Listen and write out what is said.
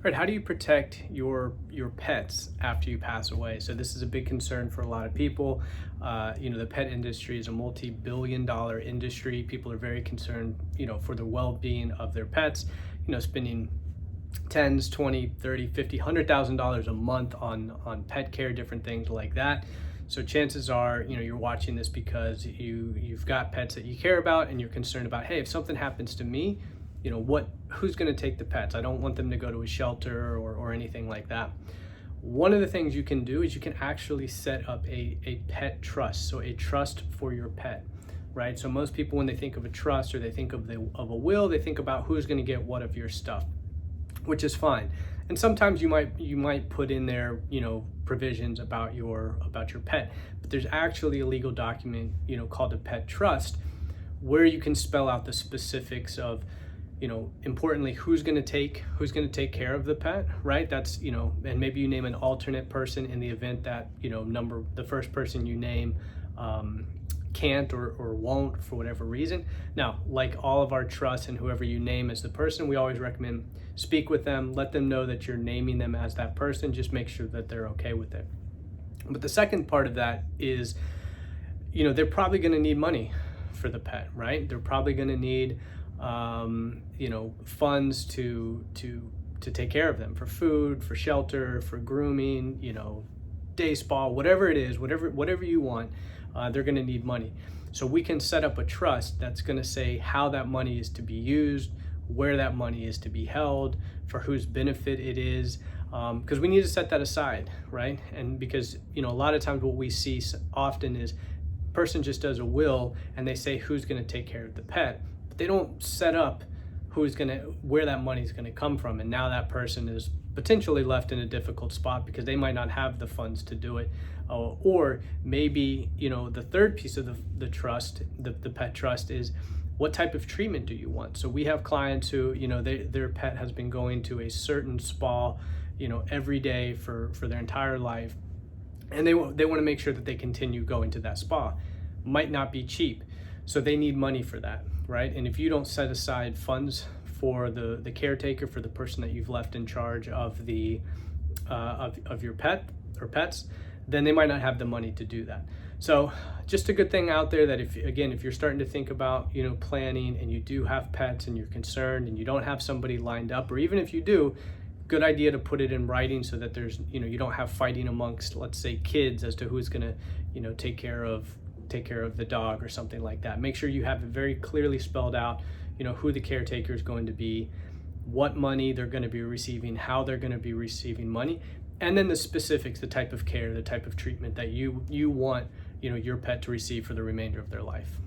Right, how do you protect your pets after you pass away? So this is a big concern for a lot of people. The pet industry is a multi-billion-dollar industry. People are very concerned, for the well-being of their pets. Spending tens, 20, 30, 50, $100,000 a month on pet care, different things like that. So chances are, you're watching this because you've got pets that you care about and you're concerned about, hey, if something happens to me, who's going to take the pets? I don't want them to go to a shelter or anything like that. One of the things you can do is you can actually set up a pet trust. So a trust for your pet, right? So most people, when they think of a trust or they think of a will, they think about who's going to get what of your stuff, which is fine. And sometimes you might put in there, provisions about your pet, but there's actually a legal document, called a pet trust, where you can spell out the specifics of, importantly, who's going to take care of the pet, right? That's, and maybe you name an alternate person in the event that, the first person you name can't or won't for whatever reason. Now, like all of our trusts and whoever you name as the person, we always recommend speak with them, let them know that you're naming them as that person, just make sure that they're okay with it. But the second part of that is, they're probably going to need money for the pet, right? They're probably going to need funds to take care of them, for food, for shelter, for grooming, day spa, whatever it is, whatever you want, they're going to need money. So we can set up a trust that's going to say how that money is to be used, where that money is to be held, for whose benefit it is, because we need to set that aside, right? And because, a lot of times what we see often is person just does a will and they say who's going to take care of the pet, but they don't set up where that money is going to come from, and now that person is potentially left in a difficult spot because they might not have the funds to do it, or maybe the third piece of the trust, the pet trust, is what type of treatment do you want. So we have clients who their pet has been going to a certain spa every day for their entire life, and they want to make sure that they continue going to that spa. Might not be cheap, so they need money for that, right? And if you don't set aside funds for the caretaker, for the person that you've left in charge of the of your pet or pets, then they might not have the money to do that. So just a good thing out there that if you're starting to think about planning, and you do have pets and you're concerned and you don't have somebody lined up, or even if you do, good idea to put it in writing so that there's you don't have fighting amongst, let's say, kids as to who's going to take care of the dog or something like that. Make sure you have it very clearly spelled out, who the caretaker is going to be, what money they're going to be receiving, how they're going to be receiving money, and then the specifics, the type of care, the type of treatment that you want your pet to receive for the remainder of their life.